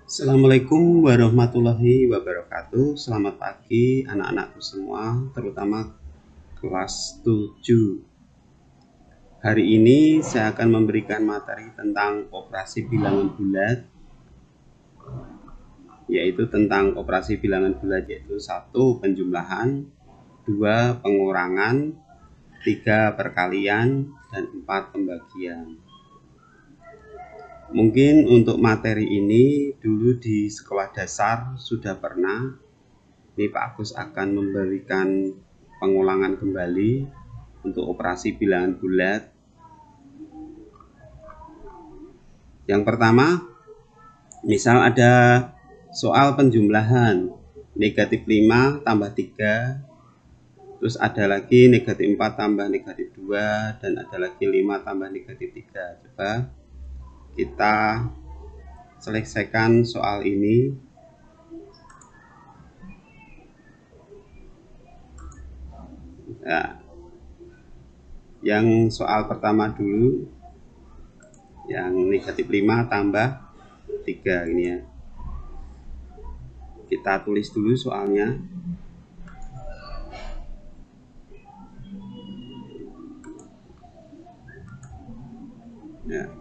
Assalamualaikum warahmatullahi wabarakatuh. Selamat pagi anak-anakku semua, terutama kelas 7. Hari ini saya akan memberikan materi tentang operasi bilangan bulat, yaitu tentang operasi bilangan bulat, yaitu 1. Penjumlahan, 2. Pengurangan, 3. Perkalian, dan 4. Pembagian. Mungkin untuk materi ini dulu di sekolah dasar sudah pernah. Ini Pak Agus akan memberikan pengulangan kembali untuk operasi bilangan bulat. Yang pertama, misal ada soal penjumlahan negatif 5 tambah 3, terus ada lagi negatif 4 tambah negatif 2, dan ada lagi 5 tambah negatif 3. Coba kita selesaikan soal ini. Nah, yang soal pertama dulu, yang negatif 5 tambah 3 ini ya. Kita tulis dulu soalnya. Ya.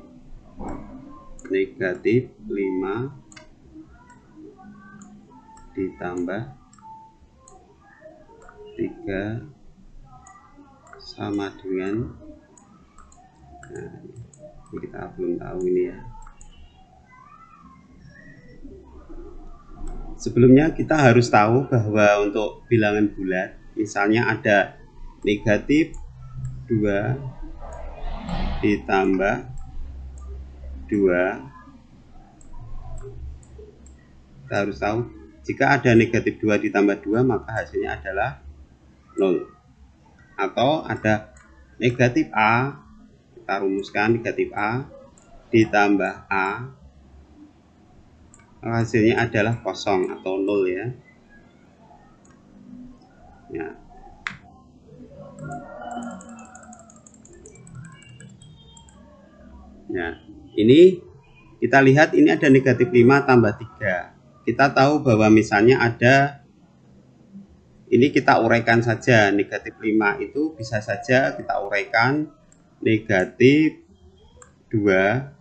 Negatif 5 ditambah 3 sama dengan, nah, ini kita belum tahu ini ya. Sebelumnya kita harus tahu bahwa untuk bilangan bulat, misalnya ada negatif 2 ditambah 2, kita harus tahu jika ada negatif 2 ditambah 2 maka hasilnya adalah 0. Atau ada negatif A, kita rumuskan negatif A ditambah A, hasilnya adalah kosong atau 0 ya. Ya, ini kita lihat ini ada negatif 5 tambah 3. Kita tahu bahwa misalnya ada, ini kita uraikan saja, negatif 5 itu bisa saja kita uraikan negatif 2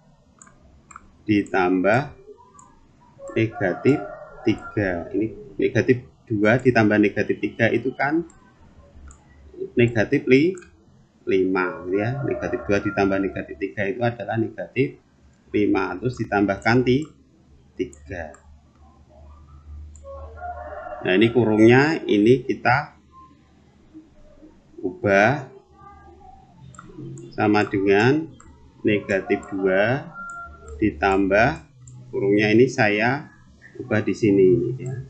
ditambah negatif 3. Ini negatif 2 ditambah negatif 3 itu kan negatif 5 ya. Negatif 2 ditambah negatif 3 itu adalah negatif 5, terus ditambahkan 3. Nah, ini kurungnya ini kita ubah sama dengan negatif 2 ditambah, kurungnya ini saya ubah di sini ya.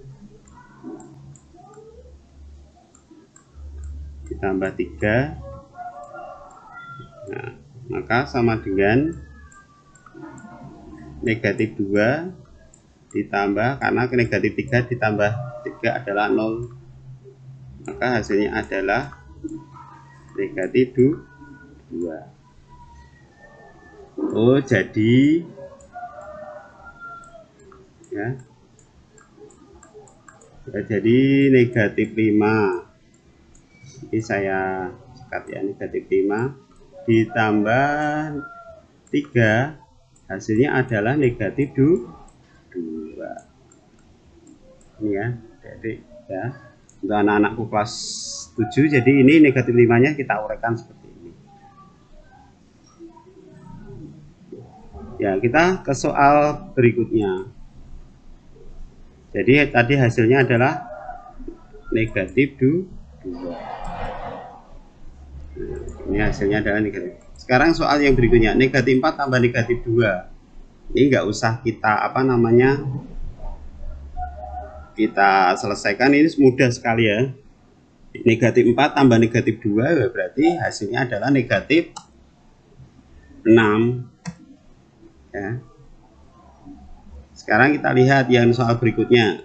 Ditambah 3. Nah, maka sama dengan negatif 2 ditambah, karena negatif 3 ditambah 3 adalah 0, maka hasilnya adalah negatif 2. Oh, jadi ya, jadi negatif 5 ini saya sekat ya, negatif 5 ditambah 3 hasilnya adalah negatif 2. Ini ya, jadi ya, untuk anak-anakku kelas 7, jadi ini negatif 5 nya kita uraikan seperti ini ya. Kita ke soal berikutnya. Jadi tadi hasilnya adalah negatif 2. Ini hasilnya adalah negatif. Sekarang soal yang berikutnya, negatif 4 tambah negatif 2. Ini nggak usah kita kita selesaikan, ini mudah sekali ya. Negatif 4 tambah negatif 2 berarti hasilnya adalah negatif 6 ya. Sekarang kita lihat yang soal berikutnya.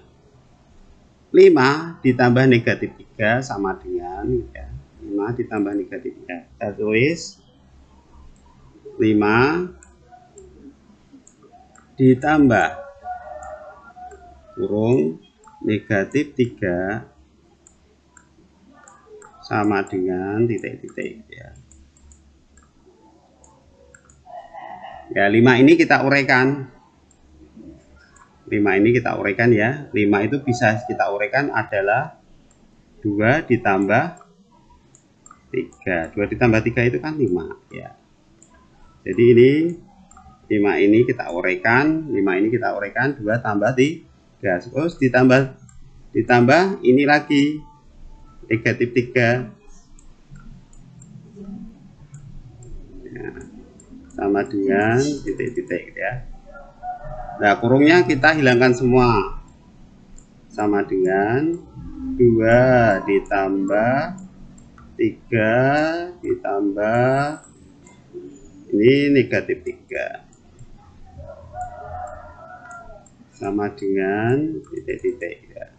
5 ditambah negatif 3 sama dengan ya, 5 ditambah negatif 3. Kita tulis 5 ditambah kurung negatif 3 sama dengan titik-titik ya. Ya, 5 ini kita uraikan. 5 ini kita uraikan ya. 5 itu bisa kita uraikan adalah 2 ditambah 3. 2 ditambah 3 itu kan 5 ya. Jadi ini 5 ini kita uraikan, 5 ini kita uraikan 2 tambah 3. Terus ditambah ini lagi negatif 3 ya, sama dengan titik-titik ya. Nah, kurungnya kita hilangkan semua, sama dengan 2 ditambah 3 ditambah ini negatif 3 sama dengan titik-titik ya.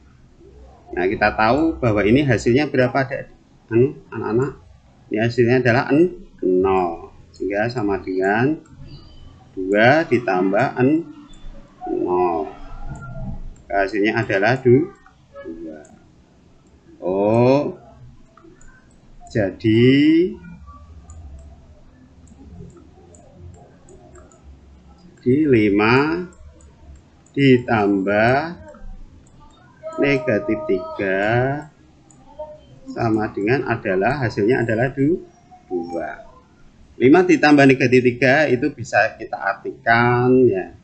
Nah, kita tahu bahwa ini hasilnya berapa anak-anak? Ini hasilnya adalah 0, sehingga sama dengan 2 ditambah 0. Hasilnya adalah 2. Oh, jadi di 5 ditambah negatif 3 sama dengan hasilnya adalah 2. 5 ditambah negatif 3 itu bisa kita artikan ya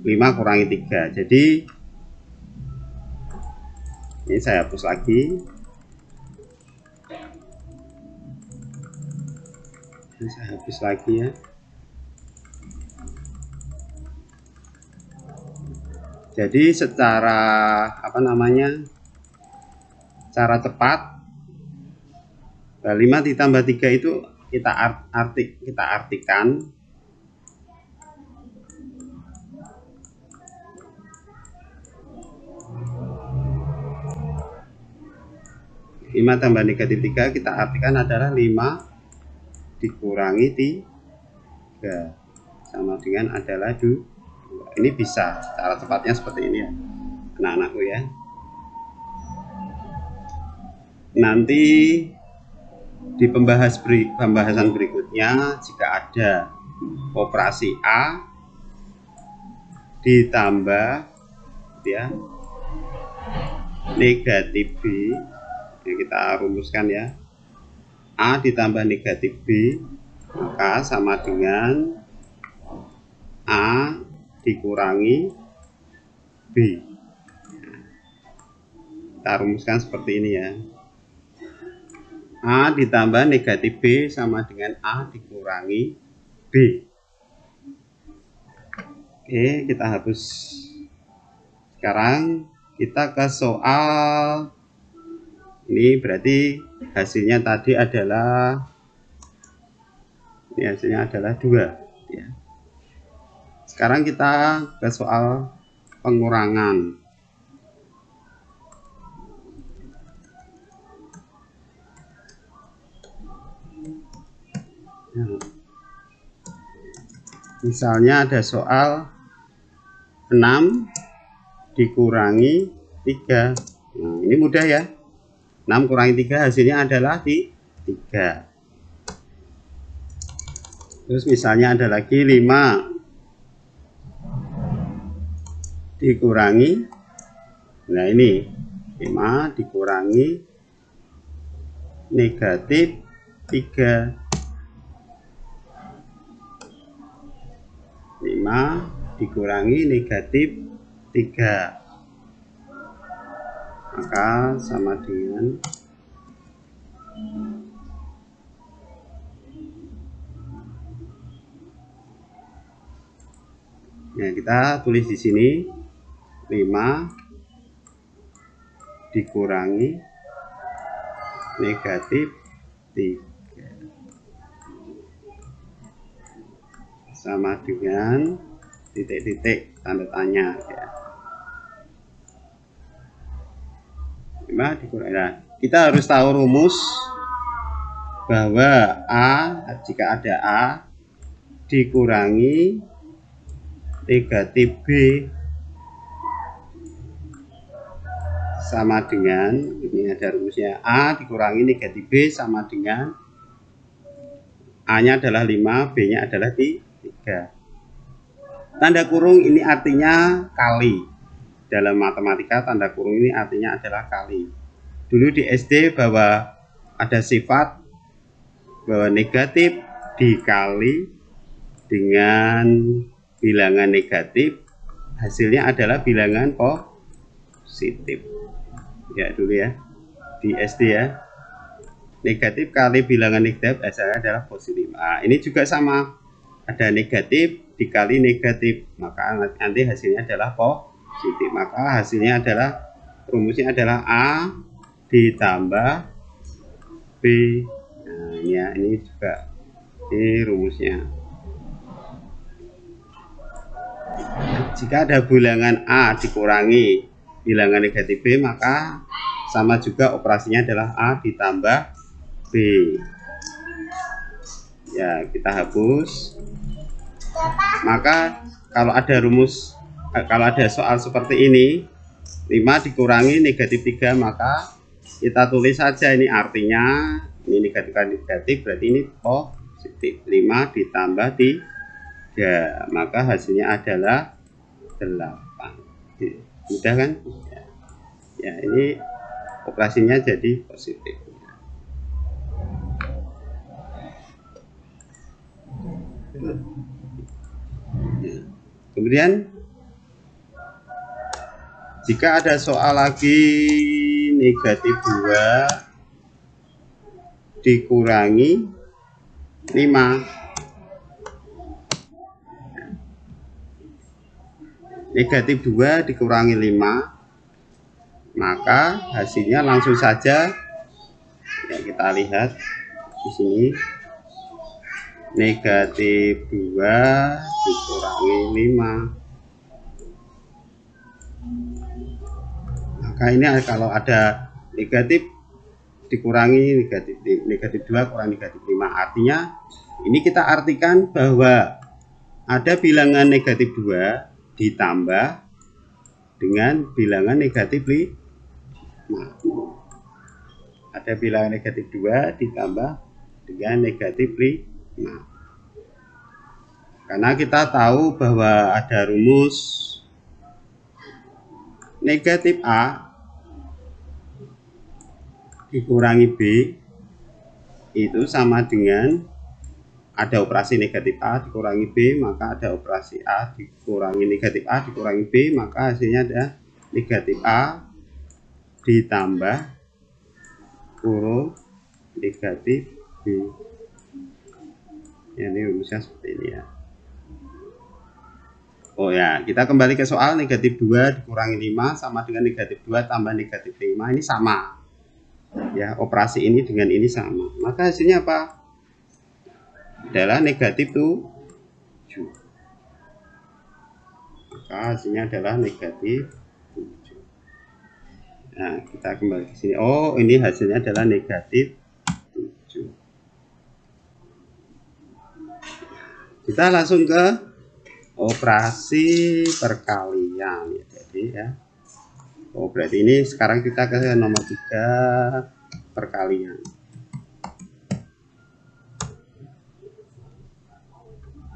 5 kurangi 3. Jadi ini saya hapus lagi. Saya hapus lagi ya. Jadi secara cara cepat 5 ditambah 3 itu kita artikan 5 tambah negatif 3 kita artikan adalah 5 dikurangi 3 sama dengan adalah 2. Ini bisa cara cepatnya seperti ini ya anak-anakku ya. Nanti di pembahasan berikutnya jika ada operasi A ditambah ya negatif B, yang kita rumuskan ya, A ditambah negatif B maka sama dengan A dikurangi B. Kita rumuskan seperti ini ya, A ditambah negatif B sama dengan A dikurangi B. Oke, kita hapus. Sekarang kita ke soal ini, berarti hasilnya tadi adalah 2 ya. Sekarang kita ke soal pengurangan. Nah, misalnya ada soal 6 dikurangi 3. Nah, ini mudah ya. 6 kurangi 3 hasilnya adalah 3. Terus misalnya ada lagi 5 dikurangi, nah ini 5 dikurangi negatif 3. 5 dikurangi negatif 3 maka sama dengan ya, kita tulis di sini 5 dikurangi negatif 3 sama dengan titik-titik tanda tanya ya. 5 dikurangi. Nah, kita harus tahu rumus bahwa jika ada A dikurangi negatif B sama dengan, ini ada rumusnya, A dikurangi negatif B sama dengan A nya adalah 5, B nya adalah 3. Tanda kurung ini artinya kali. Dalam matematika tanda kurung ini artinya adalah kali. Dulu di SD bahwa ada sifat bahwa negatif dikali dengan bilangan negatif hasilnya adalah bilangan positif. Ya dulu ya di SD ya, negatif kali bilangan negatif hasilnya adalah positif. Nah, ini juga sama, ada negatif dikali negatif, maka nanti hasilnya adalah positif. Maka hasilnya adalah, rumusnya adalah A ditambah B. Nah ya, ini juga ini rumusnya. Jika ada bilangan A dikurangi bilangan negatif B, maka sama juga operasinya adalah A ditambah B. Ya, kita hapus. Maka kalau ada rumus, kalau ada soal seperti ini, 5 dikurangi negatif 3, maka kita tulis saja ini artinya, ini negatif berarti ini positif. 5 ditambah 3, maka hasilnya adalah 8. Mudah kan? Ya, ini operasinya jadi positif. Kemudian jika ada soal lagi negatif 2 dikurangi 5, negatif 2 dikurangi 5, maka hasilnya langsung saja ya, kita lihat di sini, negatif 2 dikurangi 5. Maka ini kalau ada negatif dikurangi negatif 2 kurang negatif 5, artinya ini kita artikan bahwa ada bilangan negatif 2 ditambah dengan bilangan negatif 5. Ada bilangan negatif 2 ditambah dengan negatif 5. Karena kita tahu bahwa ada rumus negatif A dikurangi B itu sama dengan ada operasi negatif A dikurangi B, maka ada operasi A dikurangi negatif A dikurangi B, maka hasilnya ada negatif A ditambah kurung negatif B. Ya, ini rumusnya seperti ini ya. Oh ya, kita kembali ke soal, negatif 2 dikurangi 5 sama dengan negatif 2 tambah negatif 5, ini sama. Ya, operasi ini dengan ini sama. Maka hasilnya apa? Adalah negatif 7. Maka hasilnya adalah negatif 7. Nah, kita kembali ke sini. Oh, ini hasilnya adalah negatif 7. Kita langsung ke operasi perkalian ya. Jadi ya. Oh, berarti ini sekarang kita ke nomor 3, perkalian.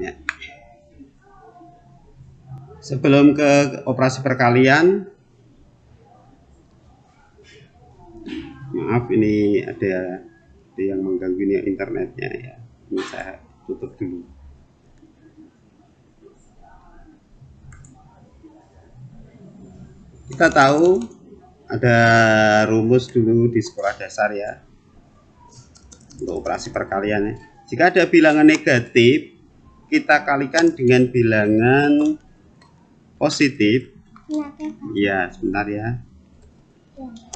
Ya. Sebelum ke operasi perkalian, maaf ini ada yang mengganggu ini internetnya ya. Ini saya tutup dulu. Kita tahu ada rumus dulu di sekolah dasar ya untuk operasi perkalian ya. Jika ada bilangan negatif, kita kalikan dengan bilangan positif. Ya, sebentar ya.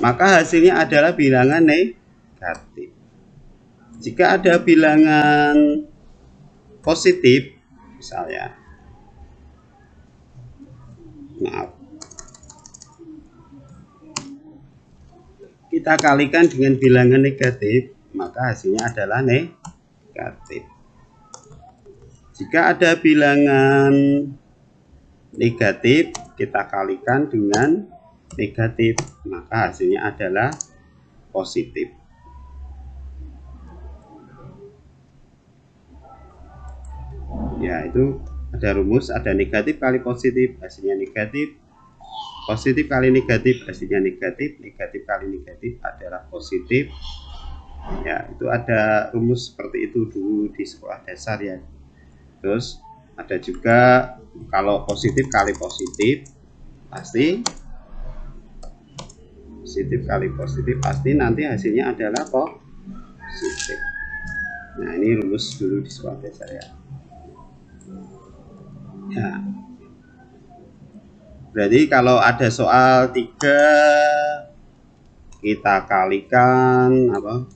Maka hasilnya adalah bilangan negatif. Jika ada bilangan positif, misalnya, maaf, kita kalikan dengan bilangan negatif, maka hasilnya adalah negatif. Jika ada bilangan negatif, kita kalikan dengan negatif, maka hasilnya adalah positif. Ya, itu ada rumus, ada negatif kali positif, hasilnya negatif. Positif kali negatif, hasilnya negatif. Negatif kali negatif adalah positif. Ya, itu ada rumus seperti itu dulu di sekolah dasar ya. Terus ada juga kalau positif kali positif pasti nanti hasilnya adalah positif. Nah, ini rumus dulu di sekolah dasar ya. Ya. Berarti kalau ada soal 3 kita kalikan 4.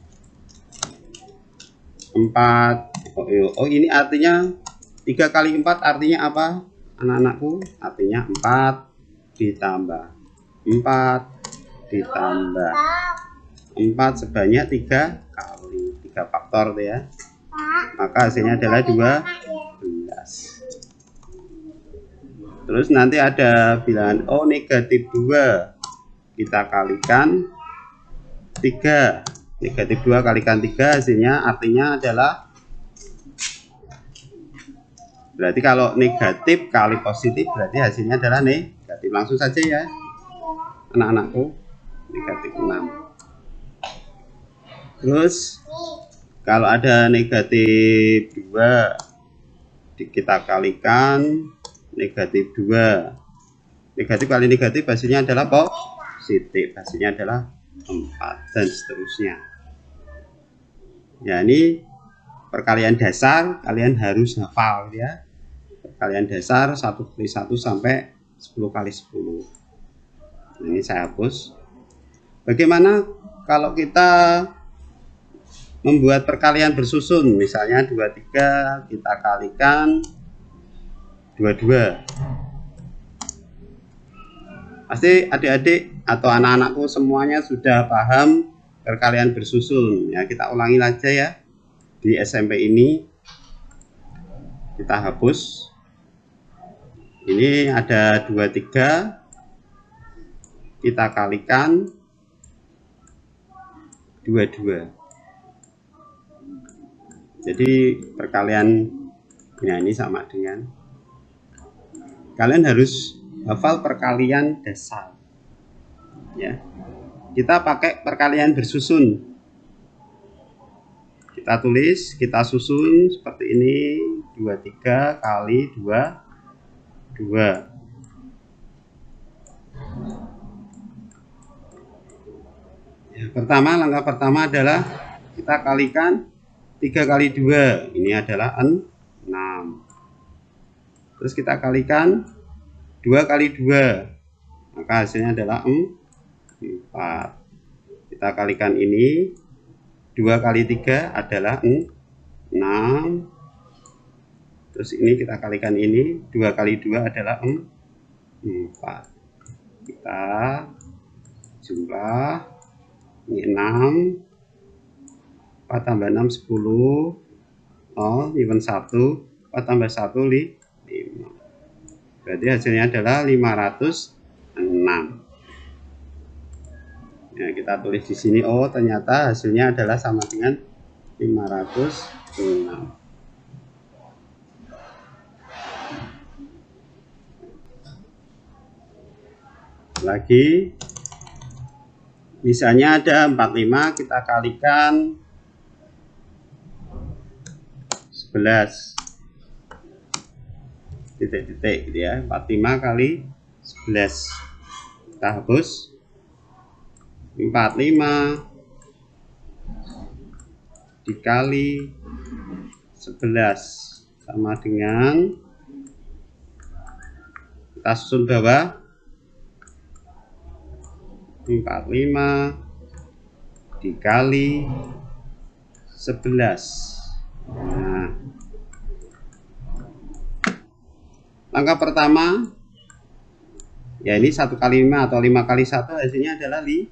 Oh, ini artinya 3 kali 4 artinya apa, anak-anakku? Artinya 4 ditambah 4 ditambah 4 sebanyak 3 kali, 3 faktor tuh ya. Maka hasilnya adalah 12. Terus nanti ada bilangan negatif 2 kita kalikan 3. Negatif 2 kalikan 3 hasilnya artinya adalah, berarti kalau negatif kali positif berarti hasilnya adalah negatif. Langsung saja ya anak-anakku, negatif 6. Terus kalau ada negatif 2 kita kalikan negatif 2. Negatif kali negatif hasilnya adalah positif, hasilnya adalah 4, dan seterusnya. Ya, ini perkalian dasar kalian harus hafal ya. Perkalian dasar 1 kali 1 sampai 10 kali 10. Ini saya hapus. Bagaimana kalau kita membuat perkalian bersusun, misalnya 23 kita kalikan 22. Pasti adik-adik atau anak-anakku semuanya sudah paham perkalian bersusun ya. Kita ulangi aja ya. Di SMP ini kita hapus. Ini ada 23 kita kalikan 22. Jadi perkalian ini sama dengan, kalian harus hafal perkalian dasar ya. Kita pakai perkalian bersusun, kita tulis, kita susun seperti ini, 23 kali 2. Ya, langkah pertama adalah kita kalikan 3 kali 2, ini adalah 6. Terus kita kalikan 2 kali 2, maka hasilnya adalah 4. Kita kalikan ini 2 kali 3 adalah 6. Terus ini kita kalikan ini 2 kali 2 adalah 4. Kita jumlah ini 6, 4 tambah 6 10, 0 even 1, 4 tambah 1 5. Berarti hasilnya adalah 506. Ya, kita tulis di sini, oh ternyata hasilnya adalah sama dengan 506. Lagi, misalnya ada 45 kita kalikan 11. Titik-titik gitu ya. 45 kali 11. Kita hapus. 45 dikali 11 sama dengan, kita susun bawah, 45 dikali 11. Nah, langkah pertama ya, ini 1 kali 5 atau 5 kali 1 hasilnya adalah 5.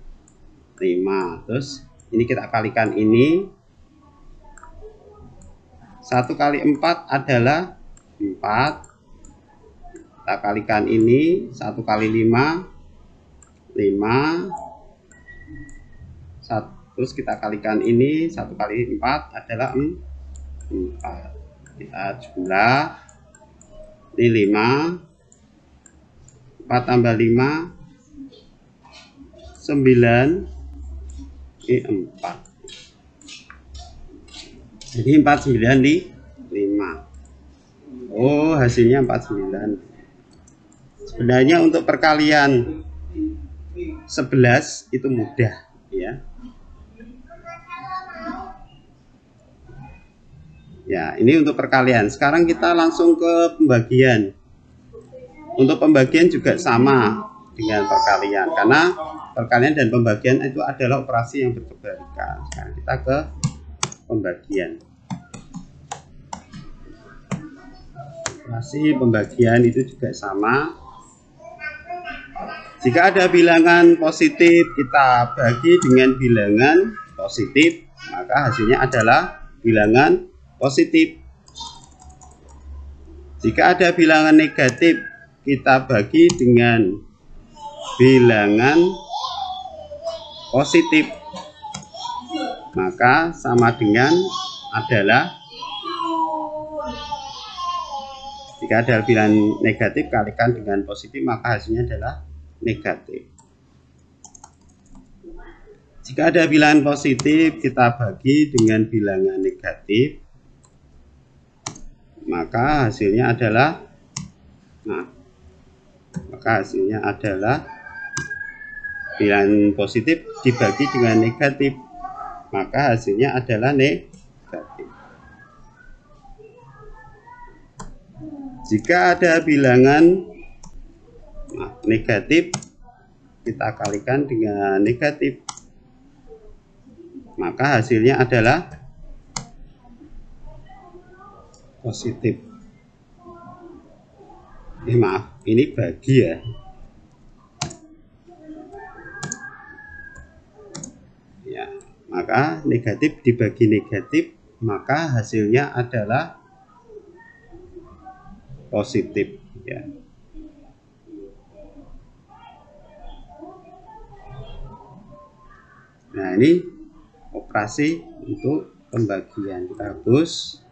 Terus ini kita kalikan ini, 1 kali 4 adalah 4. Kita kalikan ini 1 kali 5 5. Terus kita kalikan ini, 1 kali 4 adalah 4. Kita jumlah ini 5, 4 tambah 5 9, ini 4. Jadi 495. Oh, hasilnya 49. Sebenarnya untuk perkalian 11 itu mudah ya. Ya, ini untuk perkalian. Sekarang kita langsung ke pembagian. Untuk pembagian juga sama dengan perkalian, karena perkalian dan pembagian itu adalah operasi yang berkebalikan. Sekarang kita ke pembagian. Operasi pembagian itu juga sama. Jika ada bilangan positif, kita bagi dengan bilangan positif, maka hasilnya adalah bilangan positif. Jika ada bilangan negatif, kita bagi dengan bilangan positif, maka sama dengan adalah, jika ada bilangan negatif kalikan dengan positif, maka hasilnya adalah negatif. Jika ada bilangan positif, kita bagi dengan bilangan negatif, maka hasilnya adalah bilangan positif dibagi dengan negatif, maka hasilnya adalah negatif. Jika ada bilangan negatif, kita kalikan dengan negatif, maka hasilnya adalah positif. Maaf, ini bagi ya. Ya, maka negatif dibagi negatif, maka hasilnya adalah positif ya. Nah, ini operasi untuk pembagian. Kita hapus.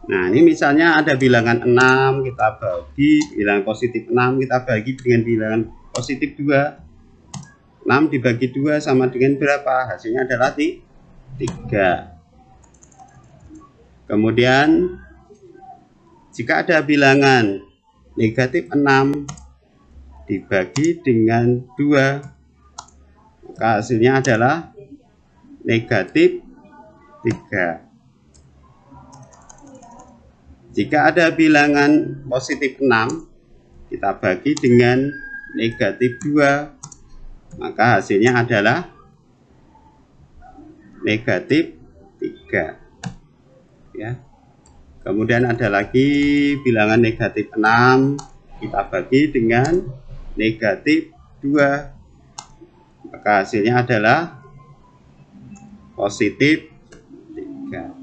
Nah, ini misalnya ada bilangan 6, kita bagi bilangan positif 6, kita bagi dengan bilangan positif 2. 6 dibagi 2 sama dengan berapa? Hasilnya adalah 3. Kemudian jika ada bilangan negatif 6 dibagi dengan 2, maka hasilnya adalah negatif 3. Jika ada bilangan positif 6, kita bagi dengan negatif 2, maka hasilnya adalah negatif 3 ya. Kemudian ada lagi bilangan negatif 6, kita bagi dengan negatif 2, maka hasilnya adalah positif 3.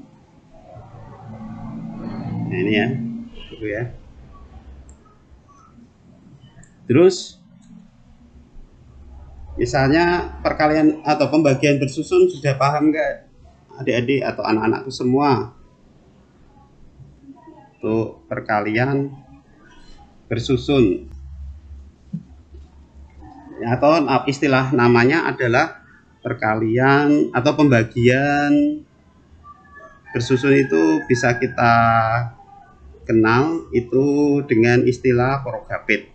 Nah, ini ya, itu ya. Terus misalnya perkalian atau pembagian bersusun sudah paham nggak adik-adik atau anak-anakku semua? Untuk perkalian bersusun, atau istilah namanya adalah perkalian atau pembagian bersusun, itu bisa kita kenal itu dengan istilah Porogapit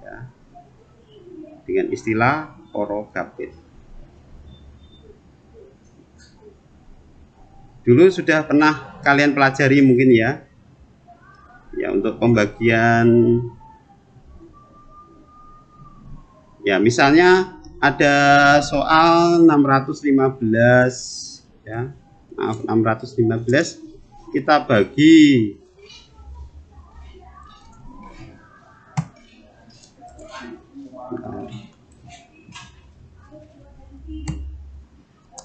ya. Dengan istilah Porogapit. Dulu sudah pernah kalian pelajari mungkin ya. Ya, untuk pembagian ya, misalnya ada soal 615 ya. Maaf, 615 kita bagi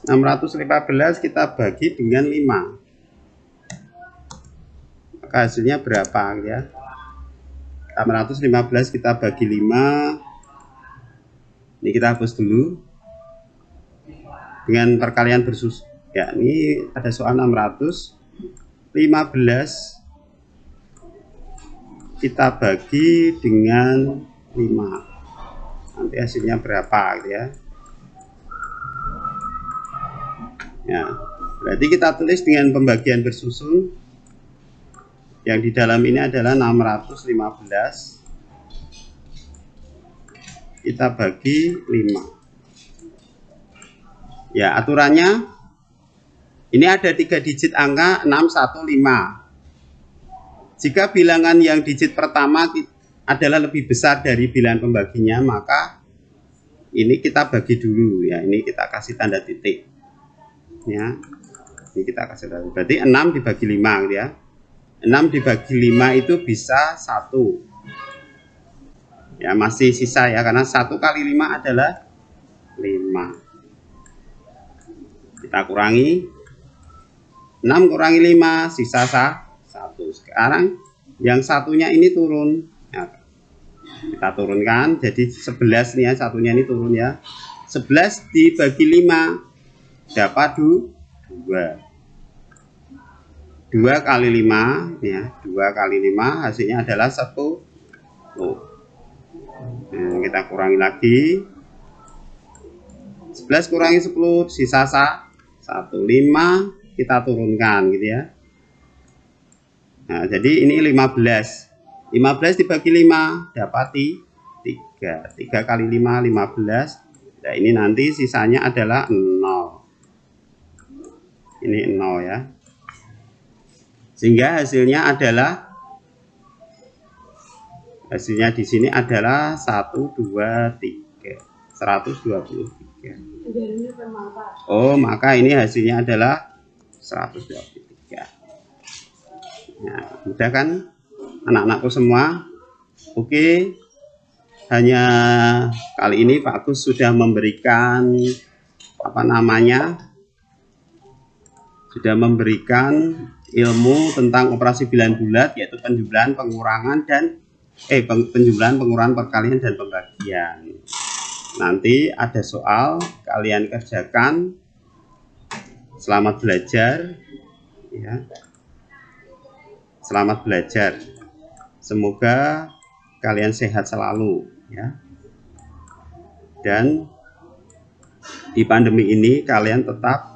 615 kita bagi dengan 5, maka hasilnya berapa ya? 615 kita bagi 5, Ini kita hapus dulu dengan perkalian bersusun. Ya, ini ada soal 615 kita bagi dengan 5. Nanti hasilnya berapa gitu ya. Ya, berarti kita tulis dengan pembagian bersusun. Yang di dalam ini adalah 615 kita bagi 5. Ya, aturannya ini ada 3 digit angka 615. Jika bilangan yang digit pertama adalah lebih besar dari bilangan pembaginya, maka ini kita bagi dulu ya. Ini kita kasih tanda titik. Ya. Ini kita kasih tanda. Berarti 6 dibagi 5 gitu ya. 6 dibagi 5 itu bisa 1. Ya, masih sisa ya, karena 1 kali 5 adalah 5. Kita kurangi 6 kurangi 5 sisa 1. Sekarang yang satunya ini turun ya, kita turunkan jadi 11 nih ya, satunya ini turun ya. 11 dibagi 5 dapat 2. 2 kali 5 ya, 2 kali 5 hasilnya adalah 10. Nah, kita kurangi lagi 11 kurangi 10 sisa 1. 5 kita turunkan gitu ya. Nah, jadi ini 15 dibagi 5 dapati 3. 3 kali 5 15. Nah, ini nanti sisanya adalah 0. Ini 0 ya. Sehingga hasilnya di sini adalah 123 123. Oh, maka ini hasilnya adalah 123. Nah, mudah kan anak-anakku semua? Oke. Hanya kali ini Pak Agus sudah memberikan sudah memberikan ilmu tentang operasi bilangan bulat, yaitu penjumlahan, pengurangan dan penjumlahan, pengurangan, perkalian dan pembagian. Nanti ada soal, kalian kerjakan. Selamat belajar ya. Selamat belajar. Semoga kalian sehat selalu ya. Dan di pandemi ini kalian tetap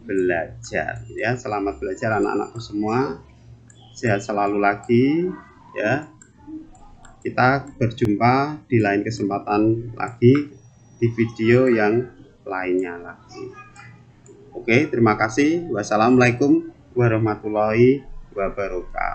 belajar ya. Selamat belajar anak-anakku semua. Sehat selalu lagi ya. Kita berjumpa di lain kesempatan lagi di video yang lainnya lagi. Oke, terima kasih. Wassalamualaikum warahmatullahi wabarakatuh.